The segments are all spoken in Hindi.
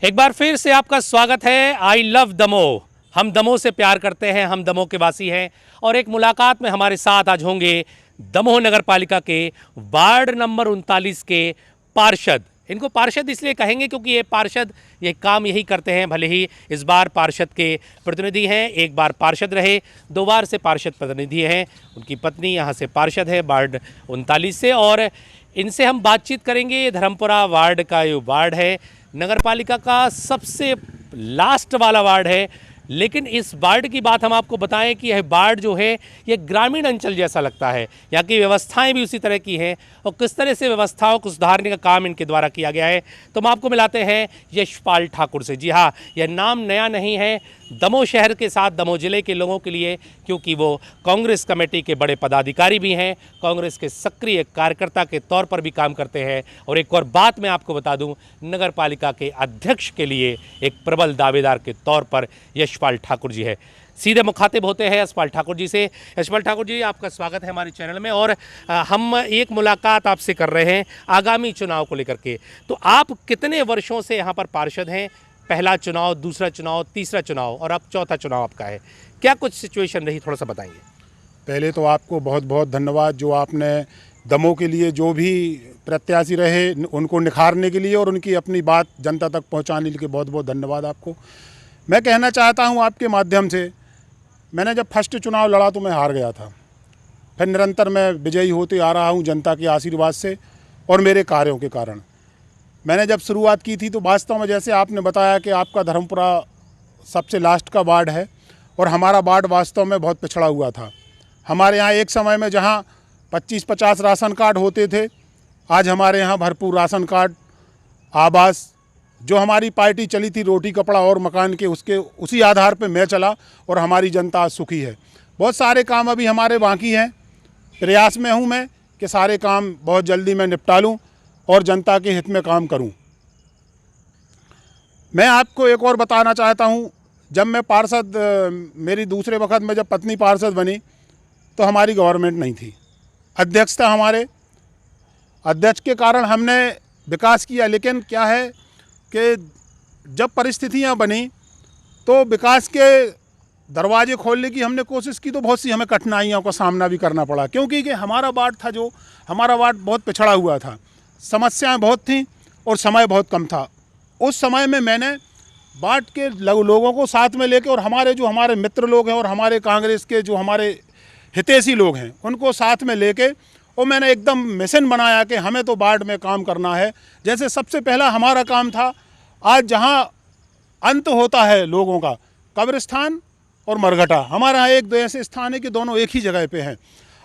एक बार फिर से आपका स्वागत है। I love Damoh. हम दमोह से प्यार करते हैं, हम दमोह के वासी हैं। और एक मुलाकात में हमारे साथ आज होंगे दमोह नगर पालिका के वार्ड नंबर 39 के पार्षद। इनको पार्षद इसलिए कहेंगे क्योंकि ये पार्षद ये काम यही करते हैं। भले ही इस बार पार्षद के प्रतिनिधि हैं, एक बार पार्षद रहे, 2 बार से पार्षद प्रतिनिधि हैं। उनकी पत्नी यहाँ से पार्षद है वार्ड 39 से, और इनसे हम बातचीत करेंगे। धर्मपुरा वार्ड का ये वार्ड है, नगर पालिका का सबसे लास्ट वाला वार्ड है। लेकिन इस वार्ड की बात हम आपको बताएं कि यह वार्ड जो है ये ग्रामीण अंचल जैसा लगता है। यहाँ की व्यवस्थाएं भी उसी तरह की हैं और किस तरह से व्यवस्थाओं को सुधारने का काम इनके द्वारा किया गया है। तो हम आपको मिलाते हैं यशपाल ठाकुर से। जी हाँ, यह नाम नया नहीं है दमोह शहर के साथ, दमोह जिले के लोगों के लिए, क्योंकि वो कांग्रेस कमेटी के बड़े पदाधिकारी भी हैं, कांग्रेस के सक्रिय कार्यकर्ता के तौर पर भी काम करते हैं। और एक और बात मैं आपको बता दूं, नगर पालिका के अध्यक्ष के लिए एक प्रबल दावेदार के तौर पर यशपाल ठाकुर जी है। सीधे मुखातिब होते हैं यशपाल ठाकुर जी से। यशपाल ठाकुर जी, आपका स्वागत है हमारे चैनल में। और हम एक मुलाकात आपसे कर रहे हैं आगामी चुनाव को लेकर के। तो आप कितने वर्षों से यहाँ पर पार्षद हैं? पहला चुनाव, दूसरा चुनाव, तीसरा चुनाव और अब चौथा चुनाव आपका है। क्या कुछ सिचुएशन रही, थोड़ा सा बताएंगे। पहले तो आपको बहुत बहुत धन्यवाद, जो आपने दमोह के लिए जो भी प्रत्याशी रहे उनको निखारने के लिए और उनकी अपनी बात जनता तक पहुंचाने के लिए बहुत बहुत धन्यवाद आपको। मैं कहना चाहता हूं आपके माध्यम से, मैंने जब फर्स्ट चुनाव लड़ा तो मैं हार गया था। फिर निरंतर मैं विजयी होते आ रहा हूं जनता के आशीर्वाद से और मेरे कार्यों के कारण। मैंने जब शुरुआत की थी तो वास्तव में जैसे आपने बताया कि आपका धर्मपुरा सबसे लास्ट का वार्ड है और हमारा वार्ड वास्तव में बहुत पिछड़ा हुआ था। हमारे यहाँ एक समय में जहाँ 25-50 राशन कार्ड होते थे, आज हमारे यहाँ भरपूर राशन कार्ड, आवास, जो हमारी पार्टी चली थी रोटी कपड़ा और मकान के, उसके उसी आधार पर मैं चला और हमारी जनता आज सुखी है। बहुत सारे काम अभी हमारे बाकी हैं, प्रयास में हूँ मैं कि सारे काम बहुत जल्दी मैं निपटा लूँ और जनता के हित में काम करूं। मैं आपको एक और बताना चाहता हूं, जब मैं पार्षद, मेरी दूसरे वक्त में जब पत्नी पार्षद बनी तो हमारी गवर्नमेंट नहीं थी, अध्यक्ष था हमारे। अध्यक्ष के कारण हमने विकास किया, लेकिन क्या है कि जब परिस्थितियां बनी तो विकास के दरवाजे खोलने की हमने कोशिश की तो बहुत सी हमें कठिनाइयों का सामना भी करना पड़ा, क्योंकि हमारा वार्ड था, जो हमारा वार्ड बहुत पिछड़ा हुआ था, समस्याएं बहुत थीं और समय बहुत कम था। उस समय में मैंने वार्ड के लोगों को साथ में लेकर और हमारे मित्र लोग हैं और हमारे कांग्रेस के जो हमारे हितैषी लोग हैं उनको साथ में लेके और मैंने एकदम मिशन बनाया कि हमें तो वार्ड में काम करना है। जैसे सबसे पहला हमारा काम था, आज जहाँ अंत होता है लोगों का, कब्रिस्तान और मरघटा, हमारे यहाँ एक दो ऐसे स्थान है कि दोनों एक ही जगह पे हैं।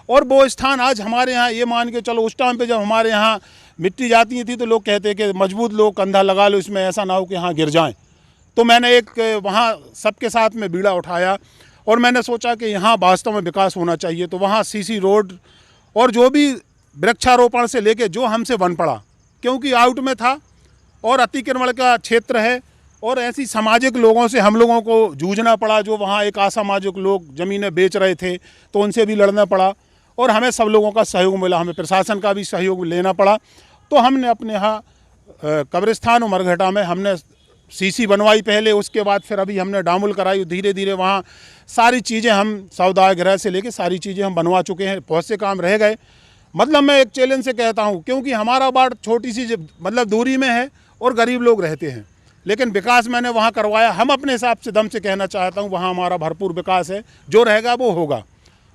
और वो स्थान आज हमारे यहाँ, ये मान के चलो, उस टाइम पे जब हमारे यहाँ मिट्टी जाती थी तो लोग कहते हैं कि मजबूत लोग कंधा लगा लो, इसमें ऐसा ना हो कि यहाँ गिर जाएं। तो मैंने एक वहाँ सबके साथ में बीड़ा उठाया और मैंने सोचा कि यहाँ वास्तव में विकास होना चाहिए। तो वहाँ सीसी रोड और जो भी वृक्षारोपण से लेके जो हमसे बन पड़ा, क्योंकि आउट में था और अतिक्रमण का क्षेत्र है और ऐसी सामाजिक लोगों से हम लोगों को जूझना पड़ा, जो वहाँ एक असामाजिक लोग ज़मीनें बेच रहे थे तो उनसे भी लड़ना पड़ा और हमें सब लोगों का सहयोग मिला, हमें प्रशासन का भी सहयोग लेना पड़ा। तो हमने अपने यहाँ कब्रिस्तान और मरघटा में हमने सीसी बनवाई पहले, उसके बाद फिर अभी हमने डामुल कराई। धीरे धीरे वहाँ सारी चीज़ें हम सौदा गृह से लेके सारी चीज़ें हम बनवा चुके हैं, बहुत से काम रह गए। मतलब मैं एक चैलेंज से कहता हूँ, क्योंकि हमारा वार्ड छोटी सी मतलब दूरी में है और गरीब लोग रहते हैं, लेकिन विकास मैंने वहाँ करवाया। हम अपने हिसाब से दम से कहना चाहता हूँ वहाँ हमारा भरपूर विकास है, जो रहेगा वो होगा।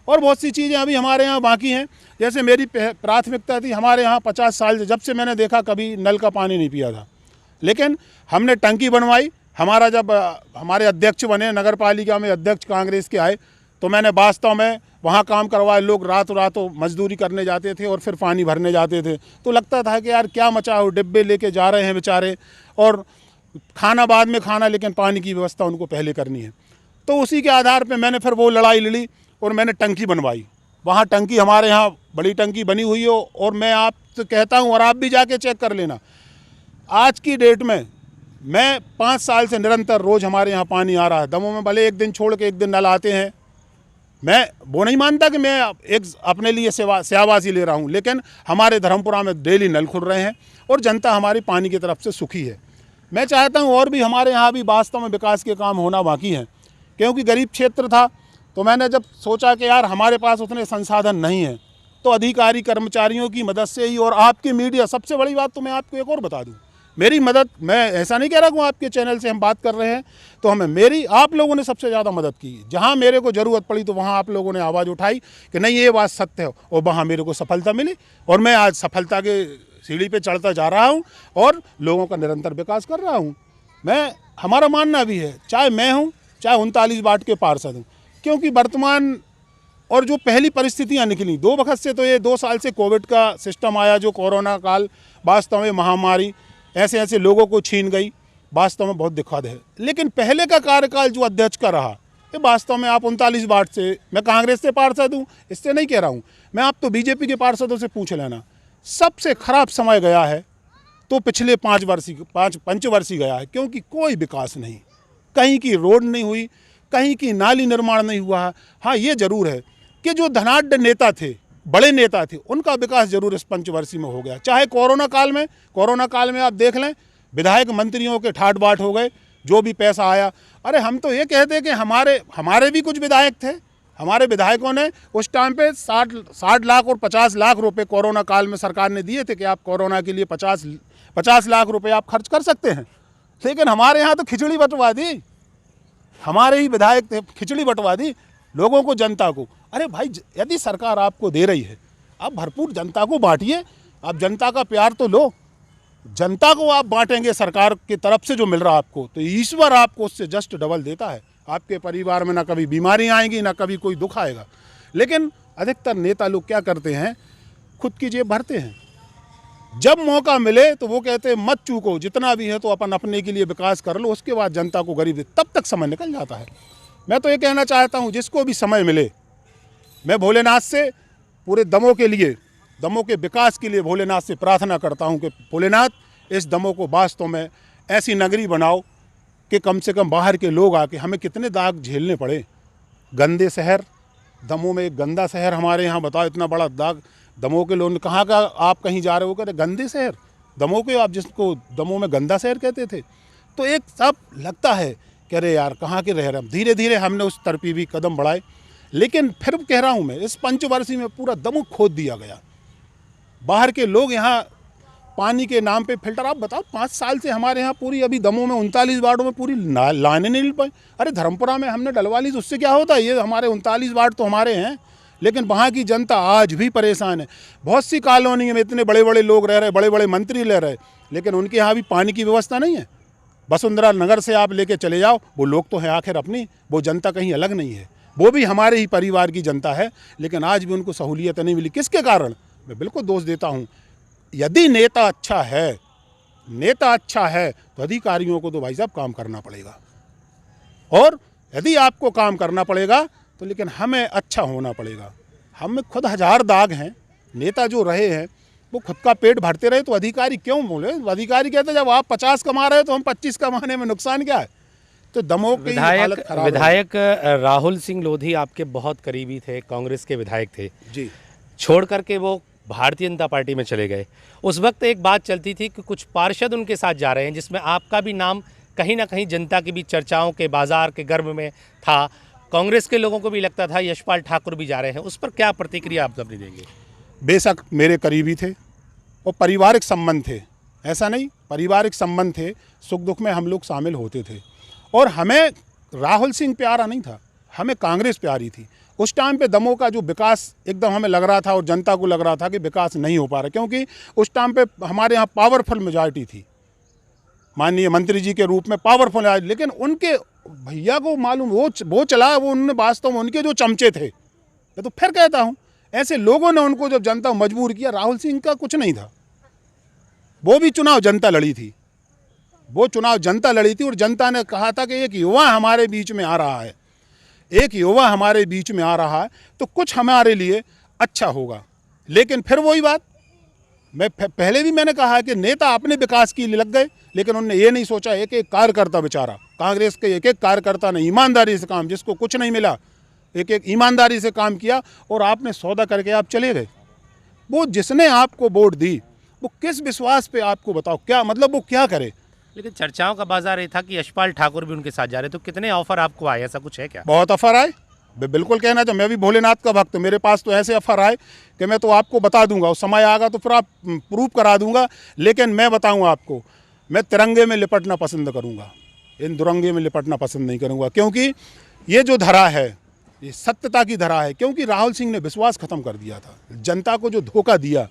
और बहुत सी चीज़ें अभी हमारे यहाँ बाकी हैं। जैसे मेरी प्राथमिकता थी, हमारे यहाँ 50 साल से, जब से मैंने देखा कभी नल का पानी नहीं पिया था, लेकिन हमने टंकी बनवाई। हमारा जब हमारे अध्यक्ष बने, नगर पालिका में अध्यक्ष कांग्रेस के आए, तो मैंने वास्तव में वहाँ काम करवाए। लोग रातों रातों मजदूरी करने जाते थे और फिर पानी भरने जाते थे, तो लगता था कि यार क्या मचा हो, डिब्बे लेके जा रहे हैं बेचारे, और खाना बाद में खाना, लेकिन पानी की व्यवस्था उनको पहले करनी है। तो उसी के आधार पर मैंने फिर वो लड़ाई लड़ी और मैंने टंकी बनवाई। वहाँ टंकी हमारे यहाँ बड़ी टंकी बनी हुई हो, और मैं आपसे कहता हूँ और आप भी जाके चेक कर लेना, आज की डेट में मैं 5 साल से निरंतर रोज़ हमारे यहाँ पानी आ रहा है। दमोह में भले एक दिन छोड़ के एक दिन नल आते हैं, मैं वो नहीं मानता कि मैं एक अपने लिए सेवाबाजी ले रहा हूँ, लेकिन हमारे धर्मपुरा में डेली नल खुल रहे हैं और जनता हमारी पानी की तरफ से सुखी है। मैं चाहता हूँ और भी हमारे यहाँ भी वास्तव में विकास के काम होना बाकी है, क्योंकि गरीब क्षेत्र था। तो मैंने जब सोचा कि यार हमारे पास उतने संसाधन नहीं है, तो अधिकारी कर्मचारियों की मदद से ही, और आपकी मीडिया, सबसे बड़ी बात तो मैं आपको एक और बता दूं, मेरी मदद, मैं ऐसा नहीं कह रहा हूँ आपके चैनल से हम बात कर रहे हैं, तो आप लोगों ने सबसे ज़्यादा मदद की। जहाँ मेरे को ज़रूरत पड़ी तो वहाँ आप लोगों ने आवाज़ उठाई कि नहीं ये बात सत्य है, और वहाँ मेरे को सफलता मिली, और मैं आज सफलता के सीढ़ी पे चढ़ता जा रहा हूँ और लोगों का निरंतर विकास कर रहा हूँ। हमारा मानना भी है, चाहे मैं हूँ चाहे 39 वार्ड के पार्षद हूँ, क्योंकि वर्तमान और जो पहली परिस्थितियां निकली 2 वक्त से, तो ये 2 साल से कोविड का सिस्टम आया, जो कोरोना काल वास्तव में महामारी ऐसे ऐसे लोगों को छीन गई, वास्तव में बहुत दुखद है। लेकिन पहले का कार्यकाल जो अध्यक्ष का रहा, ये वास्तव में आप 39 वार्ड से, मैं कांग्रेस से पार्षद हूँ, इससे नहीं कह रहा हूँ मैं, आप तो बीजेपी के पार्षदों से पूछ लेना, सबसे खराब समय गया है तो पिछले 5 वर्ष गया है, क्योंकि कोई विकास नहीं, कहीं की रोड नहीं हुई, कहीं की नाली निर्माण नहीं हुआ है। हाँ, ये जरूर है कि जो धनाढ्य नेता थे, बड़े नेता थे, उनका विकास जरूर इस पंचवर्षीय में हो गया। चाहे कोरोना काल में आप देख लें, विधायक मंत्रियों के ठाट बाट हो गए, जो भी पैसा आया। अरे हम तो ये कहते कि हमारे भी कुछ विधायक थे, हमारे विधायकों ने उस टाइम पे 60 लाख और 50 लाख रुपए कोरोना काल में सरकार ने दिए थे कि आप कोरोना के लिए 50 लाख रुपए आप खर्च कर सकते हैं। लेकिन हमारे यहाँ तो खिचड़ी बंटवा दी, हमारे ही विधायक थे, खिचड़ी बंटवा दी लोगों को, जनता को। अरे भाई, यदि सरकार आपको दे रही है, आप भरपूर जनता को बांटिए, आप जनता का प्यार तो लो। जनता को आप बांटेंगे सरकार की तरफ से जो मिल रहा आपको, तो ईश्वर आपको उससे जस्ट डबल देता है। आपके परिवार में ना कभी बीमारी आएंगी, ना कभी कोई दुख आएगा। लेकिन अधिकतर नेता लोग क्या करते हैं, खुद की जेब भरते हैं। जब मौका मिले तो वो कहते हैं मत चूको, जितना भी है तो अपन अपने के लिए विकास कर लो, उसके बाद जनता को गरीब दे, तब तक समय निकल जाता है। मैं तो ये कहना चाहता हूँ, जिसको भी समय मिले, मैं भोलेनाथ से पूरे दमोह के लिए, दमोह के विकास के लिए भोलेनाथ से प्रार्थना करता हूँ कि भोलेनाथ, इस दमोह को वास्तव में ऐसी नगरी बनाओ कि कम से कम बाहर के लोग आके, हमें कितने दाग झेलने पड़े, गंदे शहर, दमोह में एक गंदा शहर हमारे यहाँ, बताओ इतना बड़ा दाग। दमोह के लोग, कहाँ का आप कहीं जा रहे हो, कहते गंदे शहर, दमोह के, आप जिसको दमोह में गंदा शहर कहते थे। तो एक सब लगता है कि अरे यार कहाँ के रह रहे हम। धीरे धीरे हमने उस तरफी भी कदम बढ़ाए, लेकिन फिर कह रहा हूँ मैं, इस पंचवर्षीय में पूरा दमोह खोद दिया गया। बाहर के लोग यहाँ पानी के नाम पे फिल्टर, आप बताओ 5 साल से हमारे यहाँ पूरी, अभी दमोह में 39 वार्डों में पूरी लाइनें नहीं मिल पाई। अरे धर्मपुरा में हमने डलवा ली, तो उससे क्या होता है, ये हमारे 39 वार्ड तो हमारे हैं, लेकिन वहाँ की जनता आज भी परेशान है। बहुत सी कॉलोनी में इतने बड़े बड़े लोग रह रहे, बड़े बड़े मंत्री रह रहे, लेकिन उनके यहाँ भी पानी की व्यवस्था नहीं है। वसुंधरा नगर से आप लेके चले जाओ, वो लोग तो हैं आखिर अपनी, वो जनता कहीं अलग नहीं है, वो भी हमारे ही परिवार की जनता है, लेकिन आज भी उनको सहूलियत नहीं मिली। किसके कारण? मैं बिल्कुल दोष देता हूँ, यदि नेता अच्छा है तो अधिकारियों को तो भाई साहब काम करना पड़ेगा, और यदि आपको काम करना पड़ेगा तो लेकिन हमें अच्छा होना पड़ेगा। हम में खुद 1000 दाग हैं। नेता जो रहे हैं वो खुद का पेट भरते रहे, तो अधिकारी क्यों बोले? अधिकारी कहते जब आप 50 कमा रहे हो तो हम 25 कमाने में नुकसान क्या है? तो दमोह की हालत खराब है। विधायक राहुल सिंह लोधी आपके बहुत करीबी थे, कांग्रेस के विधायक थे जी, छोड़ करके वो भारतीय जनता पार्टी में चले गए। उस वक्त एक बात चलती थी कि कुछ पार्षद उनके साथ जा रहे हैं, जिसमें आपका भी नाम कहीं ना कहीं जनता की भी चर्चाओं के बाजार के गर्भ में था। कांग्रेस के लोगों को भी लगता था यशपाल ठाकुर भी जा रहे हैं, उस पर क्या प्रतिक्रिया आप अपनी देंगे? बेशक मेरे करीबी थे और पारिवारिक संबंध थे, ऐसा नहीं, पारिवारिक संबंध थे, सुख दुख में हम लोग शामिल होते थे। और हमें राहुल सिंह प्यारा नहीं था, हमें कांग्रेस प्यारी थी। उस टाइम पे दमोह का जो विकास एकदम हमें लग रहा था और जनता को लग रहा था कि विकास नहीं हो पा रहा, क्योंकि उस टाइम पे हमारे यहाँ पावरफुल मेजॉरिटी थी, माननीय मंत्री जी के रूप में पावरफुल, लेकिन उनके भैया को मालूम, वो चला, वो उन्होंने वास्तव में उनके जो चमचे थे। मैं तो फिर कहता हूँ, ऐसे लोगों ने उनको जब जनता मजबूर किया, राहुल सिंह का कुछ नहीं था, वो भी चुनाव जनता लड़ी थी, और जनता ने कहा था कि एक युवा हमारे बीच में आ रहा है, तो कुछ हमारे लिए अच्छा होगा। लेकिन फिर वही बात, मैं पहले भी मैंने कहा कि नेता अपने विकास के लिए लग गए, लेकिन उन्होंने ये नहीं सोचा, एक एक कार्यकर्ता बेचारा, कांग्रेस के एक एक कार्यकर्ता ने ईमानदारी से काम, जिसको कुछ नहीं मिला, एक एक ईमानदारी से काम किया, और आपने सौदा करके आप चले गए। वो जिसने आपको वोट दी, वो किस विश्वास पे, आपको बताओ क्या मतलब, वो क्या करे? लेकिन चर्चाओं का बाजार ये था कि यशपाल ठाकुर भी उनके साथ जा रहे, तो कितने ऑफर आपको आए, ऐसा कुछ है क्या? बहुत ऑफर आए, बिल्कुल कहना तो मैं भी भोलेनाथ का भक्त हूँ, मेरे पास तो ऐसे ऑफर आए कि मैं तो आपको बता दूंगा, उस समय आएगा तो फिर आप प्रूव करा दूंगा। लेकिन मैं बताऊँ आपको, मैं तिरंगे में लिपटना पसंद करूँगा, इन दुरंगे में लिपटना पसंद नहीं करूँगा, क्योंकि ये जो धरा है ये सत्यता की धरा है। क्योंकि राहुल सिंह ने विश्वास खत्म कर दिया था, जनता को जो धोखा दिया,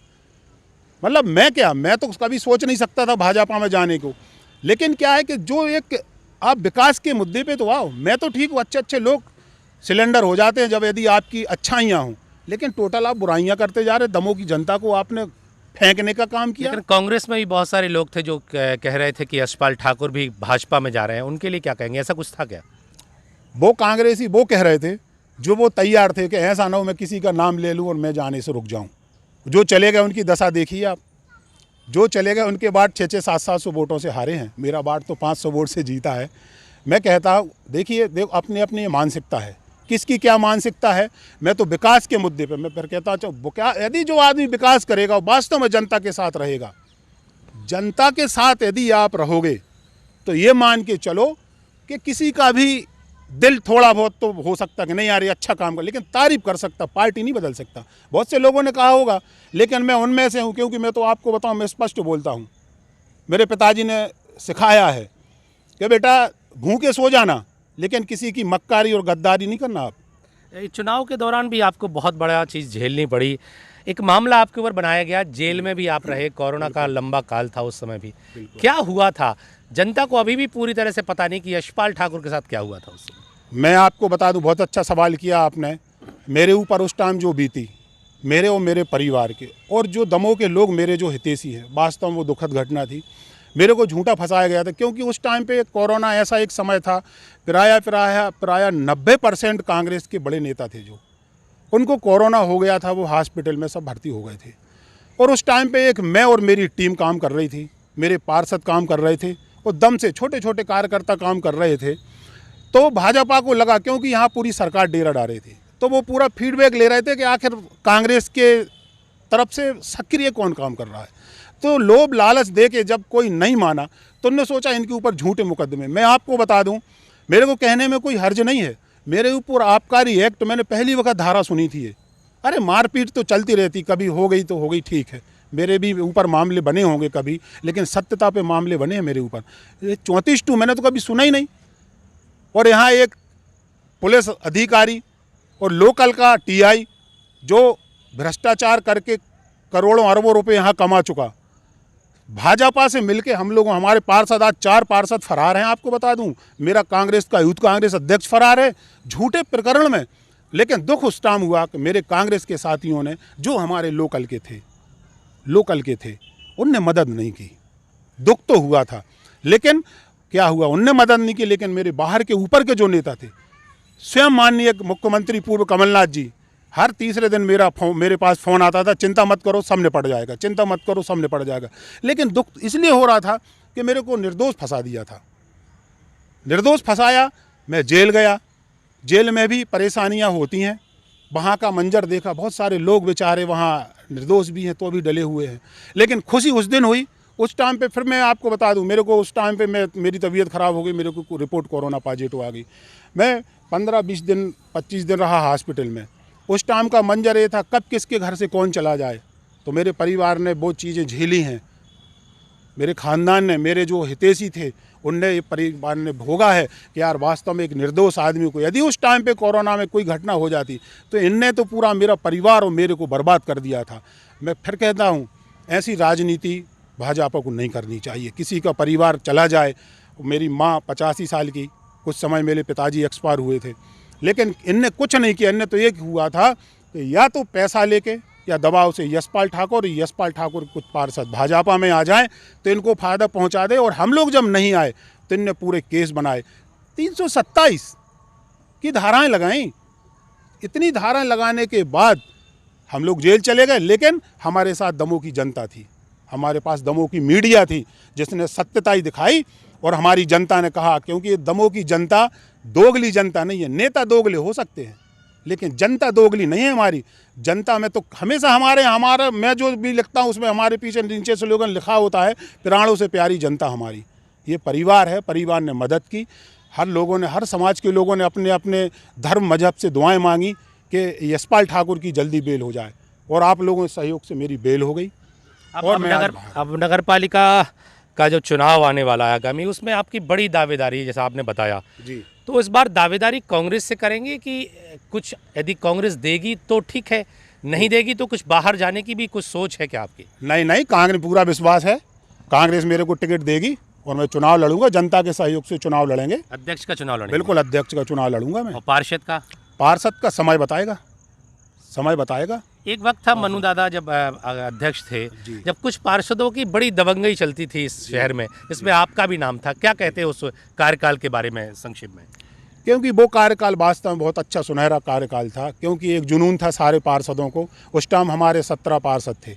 मतलब मैं तो कभी सोच नहीं सकता था भाजपा में जाने को। लेकिन क्या है कि जो एक आप विकास के मुद्दे पे तो आओ, मैं तो ठीक हूँ, अच्छे अच्छे लोग सिलेंडर हो जाते हैं जब यदि आपकी अच्छाइयाँ हों, लेकिन टोटल आप बुराइयाँ करते जा रहे। दमोह की जनता को आपने फेंकने का काम किया। लेकिन कांग्रेस में भी बहुत सारे लोग थे जो कह रहे थे कि यशपाल ठाकुर भी भाजपा में जा रहे हैं, उनके लिए क्या कहेंगे, ऐसा कुछ था क्या? वो कांग्रेसी वो कह रहे थे, जो वो तैयार थे कि ऐसा ना हो मैं किसी का नाम ले लूँ और मैं जाने से रुक जाऊँ। जो चले गए उनकी दशा देखिए आप, जो चले गए उनके बाद 600 700 वोटों से हारे हैं। मेरा वार्ड तो 500 वोट से जीता है। मैं कहता हूँ देखिए, अपनी अपनी मानसिकता है, किसकी क्या मानसिकता है। मैं तो विकास के मुद्दे पे मैं फिर कहता हूँ, वो क्या, यदि जो आदमी विकास करेगा वास्तव में जनता के साथ रहेगा, जनता के साथ यदि आप रहोगे तो ये मान के चलो कि किसी का भी दिल थोड़ा बहुत तो हो सकता कि नहीं यार ये अच्छा काम कर, लेकिन तारीफ कर सकता, पार्टी नहीं बदल सकता। बहुत से लोगों ने कहा होगा, लेकिन मैं उनमें से हूँ, क्योंकि मैं तो आपको बताऊँ, मैं स्पष्ट बोलता हूँ। मेरे पिताजी ने सिखाया है कि बेटा भूखे सो जाना, लेकिन किसी की मक्कारी और गद्दारी नहीं करना। आप चुनाव के दौरान भी आपको बहुत बड़ा चीज़ झेलनी पड़ी, एक मामला आपके ऊपर बनाया गया, जेल में भी आप रहे, कोरोना का लंबा काल था उस समय भी। क्या हुआ था? जनता को अभी भी पूरी तरह से पता नहीं कि यशपाल ठाकुर के साथ क्या हुआ था उस समय। मैं आपको बता दूं, बहुत अच्छा सवाल किया आपने। मेरे ऊपर उस टाइम जो बीती, मेरे और मेरे परिवार के और जो दमोह के लोग मेरे जो हितैषी हैं, वास्तव में वो दुखद घटना थी। मेरे को झूठा फंसाया गया था, क्योंकि उस टाइम पे कोरोना ऐसा एक समय था, प्राय 90% कांग्रेस के बड़े नेता थे जो, उनको कोरोना हो गया था, वो हॉस्पिटल में सब भर्ती हो गए थे। और उस टाइम पे एक मैं और मेरी टीम काम कर रही थी, मेरे पार्षद काम कर रहे थे और दम से छोटे छोटे कार्यकर्ता काम कर रहे थे। तो भाजपा को लगा, क्योंकि यहाँ पूरी सरकार डेरा डाल रही थी, तो वो पूरा फीडबैक ले रहे थे कि आखिर कांग्रेस के तरफ से सक्रिय कौन काम कर रहा है। तो लोभ लालच दे के जब कोई नहीं माना तो उन्होंने सोचा इनके ऊपर झूठे मुकदमे। मैं आपको बता दूं, मेरे को कहने में कोई हर्ज नहीं है, मेरे ऊपर आबकारी एक्ट मैंने पहली वक्त धारा सुनी थी ये। अरे मारपीट तो चलती रहती, कभी हो गई तो हो गई, ठीक है, मेरे भी ऊपर मामले बने होंगे कभी, लेकिन सत्यता पे मामले बने हैं मेरे ऊपर। ये 34(2) मैंने तो कभी सुना ही नहीं। और यहाँ एक पुलिस अधिकारी और लोकल का टीआई जो भ्रष्टाचार करके करोड़ों अरबों रुपए यहाँ कमा चुका, भाजपा से मिलके हम लोग, हमारे पार्षद, आज 4 पार्षद फरार हैं। आपको बता दूं, मेरा कांग्रेस का यूथ कांग्रेस अध्यक्ष फरार है झूठे प्रकरण में। लेकिन दुख उस टाइम हुआ कि मेरे कांग्रेस के साथियों ने, जो हमारे लोकल के थे, उनने मदद नहीं की। दुख तो हुआ था, लेकिन क्या हुआ, उनने मदद नहीं की। लेकिन मेरे बाहर के ऊपर के जो नेता थे, स्वयं माननीय मुख्यमंत्री पूर्व कमलनाथ जी, हर तीसरे दिन मेरे पास फ़ोन आता था, चिंता मत करो सब निपट जाएगा, चिंता मत करो सब निपट जाएगा। लेकिन दुख इसलिए हो रहा था कि मेरे को निर्दोष फंसा दिया था, निर्दोष फंसाया, मैं जेल गया। जेल में भी परेशानियां होती हैं, वहाँ का मंजर देखा, बहुत सारे लोग बेचारे वहाँ निर्दोष भी हैं तो भी डले हुए हैं। लेकिन खुशी उस दिन हुई, उस टाइम पे फिर मैं आपको बता दूं, मेरे को उस टाइम पे मेरी तबीयत ख़राब हो गई, मेरे को रिपोर्ट कोरोना पॉजिटिव आ गई। मैं 15-20 दिन 25 दिन रहा हॉस्पिटल में। उस टाइम का मंजर ये था, कब किसके घर से कौन चला जाए। तो मेरे परिवार ने वो चीज़ें झेली हैं, मेरे ख़ानदान ने, मेरे जो हितैषी थे उनने, ये परिवार ने भोगा है कि यार वास्तव में एक निर्दोष आदमी को यदि उस टाइम पे कोरोना में कोई घटना हो जाती तो इनने तो पूरा मेरा परिवार और मेरे को बर्बाद कर दिया था। मैं फिर कहता हूँ, ऐसी राजनीति भाजपा को नहीं करनी चाहिए। किसी का परिवार चला जाए, मेरी माँ 85 साल की, कुछ समय मेरे पिताजी एक्सपायर हुए थे, लेकिन इनने कुछ नहीं किया। इनने तो एक हुआ था कि या तो पैसा लेके या दबाव से यशपाल ठाकुर कुछ पार्षद भाजपा में आ जाए तो इनको फ़ायदा पहुंचा दे। और हम लोग जब नहीं आए तो इनने पूरे केस बनाए, 327 की धाराएं लगाईं। इतनी धाराएं लगाने के बाद हम लोग जेल चले गए, लेकिन हमारे साथ दमोह की जनता थी, हमारे पास दमोह की मीडिया थी जिसने सत्यता ही दिखाई। और हमारी जनता ने कहा, क्योंकि दमोह की जनता दोगली जनता नहीं है। नेता दोगले हो सकते हैं, लेकिन जनता दोगली नहीं है। हमारी जनता में तो हमेशा हमारा मैं जो भी लिखता हूँ उसमें हमारे पीछे नीचे स्लोगन लिखा होता है, प्राणों से प्यारी जनता हमारी। ये परिवार है, परिवार ने मदद की। हर लोगों ने, हर समाज के लोगों ने अपने अपने धर्म मजहब से दुआएं मांगी कि यशपाल ठाकुर की जल्दी बेल हो जाए, और आप लोगों के सहयोग से मेरी बेल हो गई। अब नगर पालिका का जो चुनाव आने वाला है आगामी, उसमें आपकी बड़ी दावेदारी है जैसा आपने बताया जी। तो इस बार दावेदारी कांग्रेस से करेंगे कि कुछ, यदि कांग्रेस देगी तो ठीक है, नहीं देगी तो कुछ बाहर जाने की भी कुछ सोच है क्या आपकी? नहीं, कांग्रेस, पूरा विश्वास है कांग्रेस मेरे को टिकट देगी और मैं चुनाव लड़ूंगा। जनता के सहयोग से चुनाव लड़ेंगे। अध्यक्ष का चुनाव लड़ेंगे? बिल्कुल, अध्यक्ष का चुनाव लड़ूंगा मैं। और पार्षद का? पार्षद का समय बताएगा, समय बताएगा। एक वक्त था मनु दादा जब अध्यक्ष थे, जी। जब कुछ पार्षदों की बड़ी दबंगई चलती थी इस शहर में, इसमें आपका भी नाम था। क्या कहते हैं उस कार्यकाल के बारे में संक्षिप्त में? क्योंकि वो कार्यकाल वास्तव में बहुत अच्छा सुनहरा कार्यकाल था, क्योंकि एक जुनून था सारे पार्षदों को। उस टाइम हमारे 17 पार्षद थे,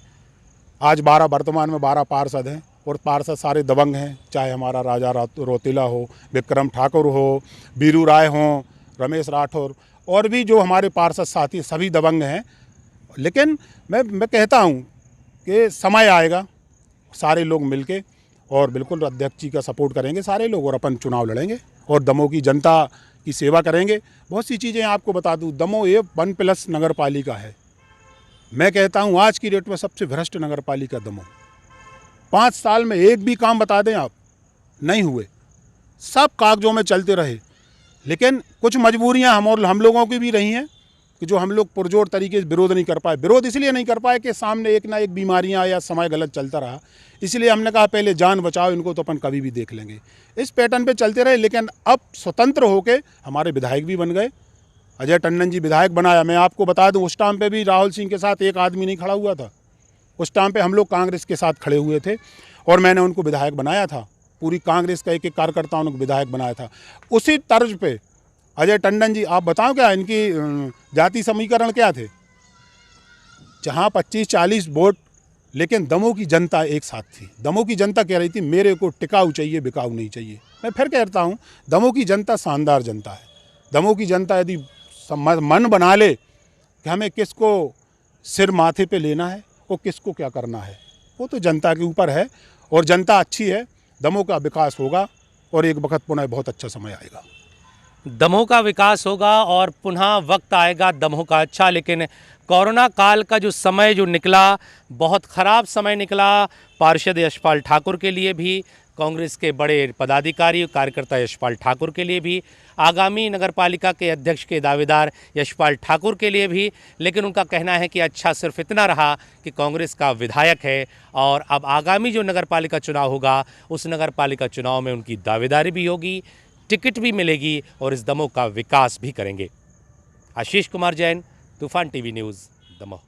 आज 12, वर्तमान में 12 पार्षद हैं, और पार्षद सारे दबंग हैं। चाहे हमारा राजा रोतिला हो, विक्रम ठाकुर हो, बीरू राय हो, रमेश राठौर, और भी जो हमारे पार्षद साथी सभी दबंग हैं। लेकिन मैं कहता हूँ कि समय आएगा, सारे लोग मिलके और बिल्कुल अध्यक्ष जी का सपोर्ट करेंगे सारे लोग, और अपन चुनाव लड़ेंगे और दमोह की जनता की सेवा करेंगे। बहुत सी चीज़ें आपको बता दूँ, दमोह ये 1+ नगर पालिका है। मैं कहता हूँ आज की डेट में सबसे भ्रष्ट नगर पालिका दमोह। 5 साल में एक भी काम बता दें आप, नहीं हुए, सब कागजों में चलते रहे। लेकिन कुछ मजबूरियां हम लोगों की भी रही हैं कि जो हम लोग पुरजोर तरीके से विरोध नहीं कर पाए। विरोध इसलिए नहीं कर पाए कि सामने एक ना एक बीमारियां या समय गलत चलता रहा, इसलिए हमने कहा पहले जान बचाओ, इनको तो अपन कभी भी देख लेंगे। इस पैटर्न पे चलते रहे। लेकिन अब स्वतंत्र होके हमारे विधायक भी बन गए। अजय टंडन जी विधायक बनाया। मैं आपको बता दूं, उस टाइम पे भी राहुल सिंह के साथ एक आदमी नहीं खड़ा हुआ था। उस टाइम पे हम लोग कांग्रेस के साथ खड़े हुए थे और मैंने उनको विधायक बनाया था। पूरी कांग्रेस का एक एक कार्यकर्ताओं को विधायक बनाया था। उसी तर्ज पे अजय टंडन जी, आप बताओ क्या इनकी जाति समीकरण क्या थे? जहाँ 25-40 वोट, लेकिन दमोह की जनता एक साथ थी। दमोह की जनता कह रही थी मेरे को टिकाऊ चाहिए, बिकाऊ नहीं चाहिए। मैं फिर कहता हूँ, दमोह की जनता शानदार जनता है। दमोह की जनता यदि मन बना ले कि हमें किसको सिर माथे पे लेना है और किसको क्या करना है, वो तो जनता के ऊपर है। और जनता अच्छी है, दमोह का विकास होगा और एक वक्त पुनः बहुत अच्छा समय आएगा। दमोह का विकास होगा और पुनः वक्त आएगा दमोह का अच्छा। लेकिन कोरोना काल का जो समय जो निकला, बहुत ख़राब समय निकला पार्षद यशपाल ठाकुर के लिए भी, कांग्रेस के बड़े पदाधिकारी कार्यकर्ता यशपाल ठाकुर के लिए भी, आगामी नगर पालिका के अध्यक्ष के दावेदार यशपाल ठाकुर के लिए भी। लेकिन उनका कहना है कि अच्छा सिर्फ इतना रहा कि कांग्रेस का विधायक है और अब आगामी जो नगर पालिका चुनाव होगा उस नगर पालिका चुनाव में उनकी दावेदारी भी होगी, टिकट भी मिलेगी और इस दमोह का विकास भी करेंगे। आशीष कुमार जैन, तूफान टीवी न्यूज़, दमोह।